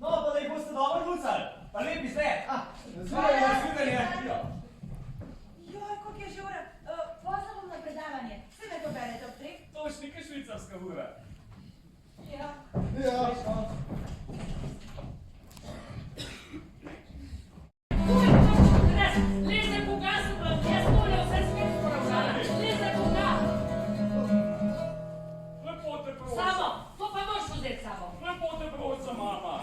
No, pa da jih boste dobro mucali, pa lepi izgled. Nasvidenje. Joj, koliko je že ura. Pozna bom na predavanje. Vse me to berete ob 3? To je neka švicarska ura. Ja. Leze Boga sem vam, jaz tole vse svet poravnala. Leze Boga. Lepo te prosim. Samo, to pa moš vzeti samo. Lepo te prosim, mama.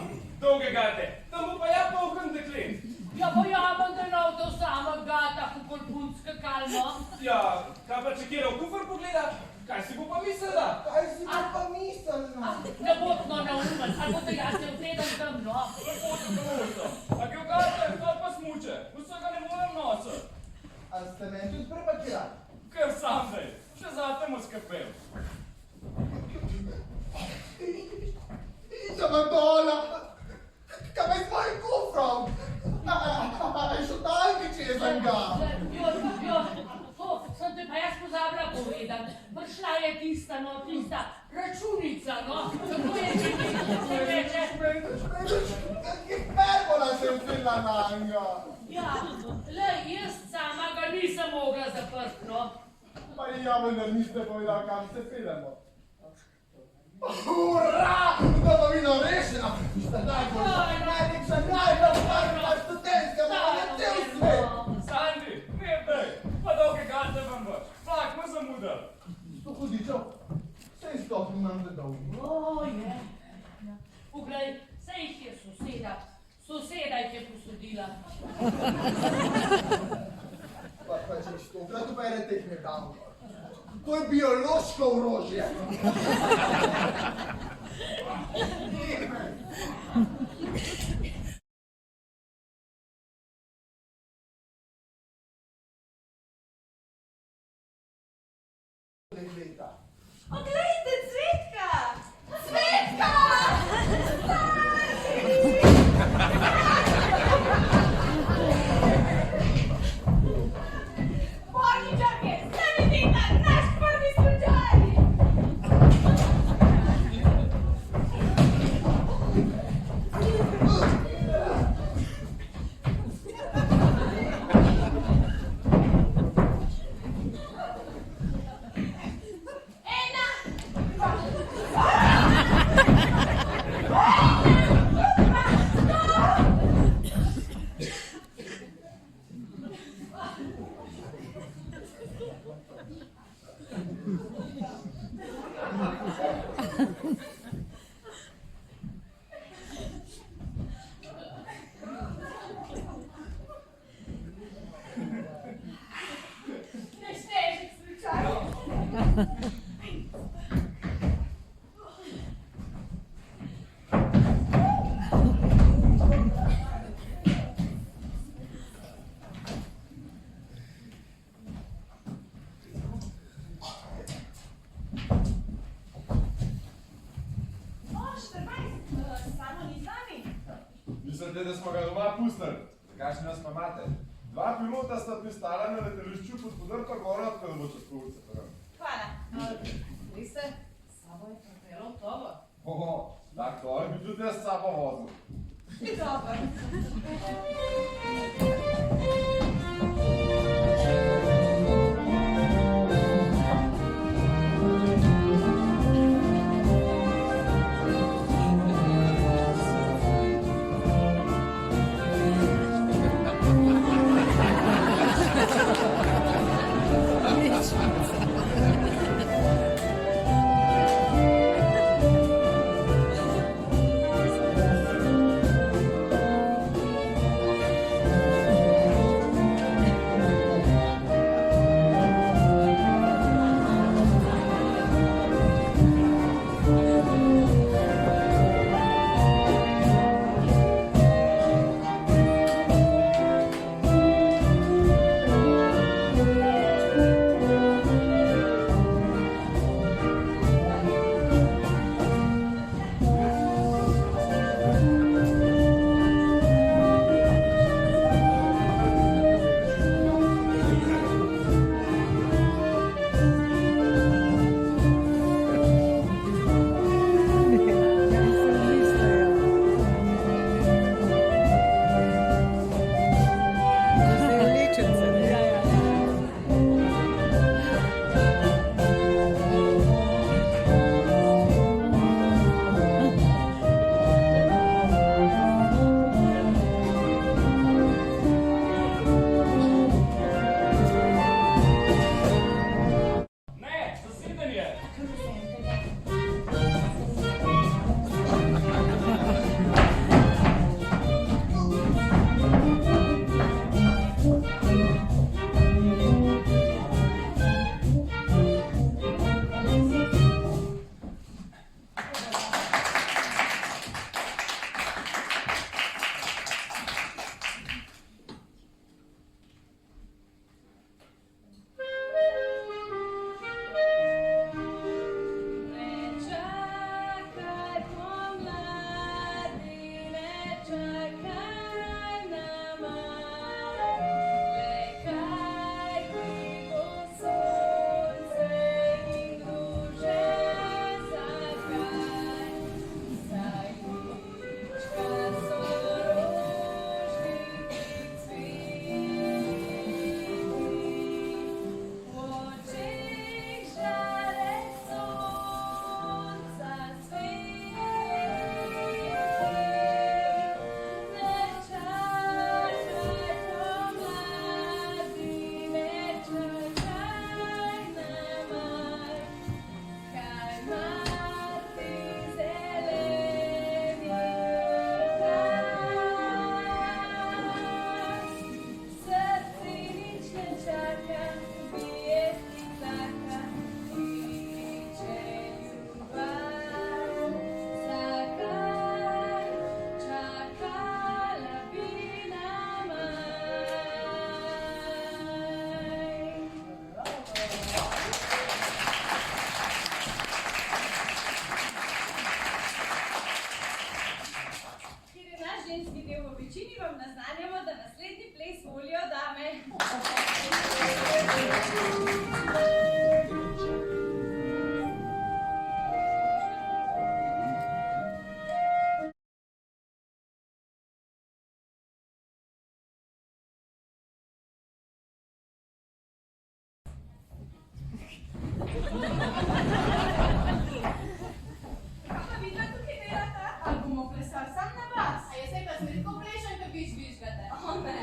Dolge gate, tam bo pa ja polkan deklet. Ja, pojamem, da je na to sama gata, kukol punska kalmo. Ja, kaj pa če kjera v kufr pogleda, kaj si bo pa mislila? Ne bo no naumen, ali bo da jaz se vgledam tam, no. Lepo te prosim. A kaj gate, to pa smuče, vsega ne morem nositi. A ste meni tudi prepakirali? Ker sam zdaj, še zate mu skapel. Iđa me bola! Kaj me s mojim kufrom? Šo tajki čezem ga? Sem te pa jaz pozabila povedati. Prišla je tista, no, tista računica, no. Tako je že ti reče. Perbola se vpila na njega. Ja, lej, jaz sama ga nisem mogla zaprt, no. Pa i ja vendar niste povedali, kam se pelemo. Ura! Domovino rešena! Šta najljepša študentska, na cel svet! Sandi, ne daj, pa dolge gate vam boš, vlak mu zamudal. Sto hudičev, vse izstopil nam za dolgi. Je. Poglej, saj jih je soseda jih je posodila. Pa če stokrat uberete, jih ne dam. To je biološko orožje. Oglejte, Cvetka! Cvetka! Porničarke, se vidite, naš prvi slučaj! Mislite, da smo ga doma pustili? Zakaj nas pa imate? 2 pilota sta pristala na letališču pod podrto goro, tako da bo čez pol ure. Hvala. Veste, sabo je prepelo tovo. Tako, bi tudi jaz s sabo vozil. Dobro. vam naznanjamo, da naslednji ples volijo dame. Kaj pa vidva tukaj delata? Ali bomo plesali sam na vas? A jaz se pa smeri tako plešem, ko vi žvižgate. O ne.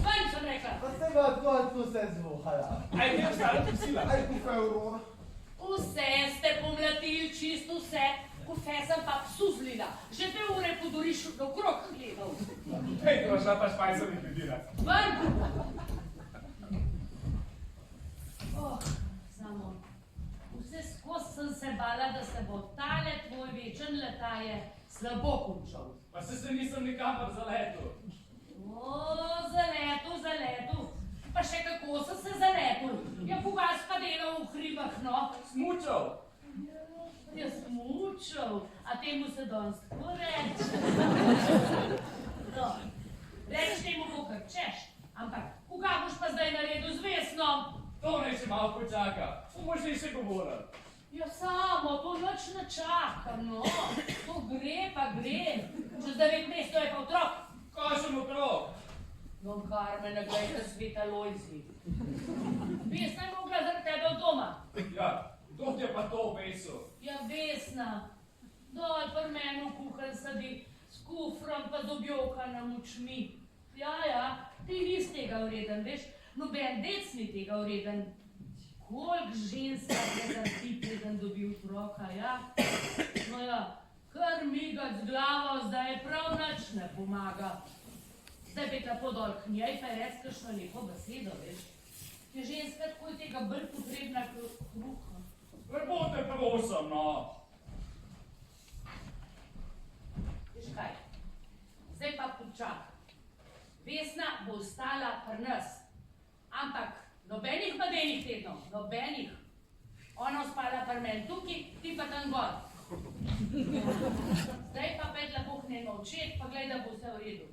Ven sem rekla. Pa se ga odkot tu se zvohala. Aj, ti ostale prisila. Aj, kuka je Aurora. Vse ste pomlatili, čisto vse. Kufe sem pa psu zlila. Že 2 ure po dorišu okrog gledal. Hej, ti boš šla pa špajsa likvidirati. Ven! Oh, samo. Vse skozi sem se bala, da se bo tale tvoj večen letaje slabo končal. Pa se nisem nikamor zaletel. O, zaletu. Pa še kako sem se zaletel. Ja, pogas pa delal v hribah, no. Smučal. Ja, smučal. A temu se danes tako reče. No, reč temu kakor češ. Ampak, koga boš pa zdaj naredil z Vesno? To naj še malo počaka. Bomo že še govorili. Ja, samo, to nič ne čaka, no. To gre pa gre. Čez 9 mesecev je pa otrok. Kakšen otrok? No, kar me ne glejte sveta Lojzi. Vesna je mogla zaradi tebe od doma. Ja, kdo ti je pa to obesil? Ja, Vesna. Dol pri meni v kuhanj sedi s kufrom pa z objokanim očmi. Ja, ti nisi tega vreden, veš? Noben dec ni tega vreden. Koliko ženska prezarti, preden dobi otroka, ja? No ja, kar migat z glavo, zdaj prav nič ne pomaga. Zdaj bi tako dol k njej pa rec kakšno lepo besedo, veš? Je ženska tako je tega bolj potrebna kruha. Lepo te prosim, no. Veš kaj, zdaj pa počak. Vesna bo ostala pri nas, ampak nobenih badenih tednov, nobenih. Ona spala pri meni tukaj, ti pa tam gor. Zdaj pa pet lahko k njeno očet, pa glej, da bo vse v redu.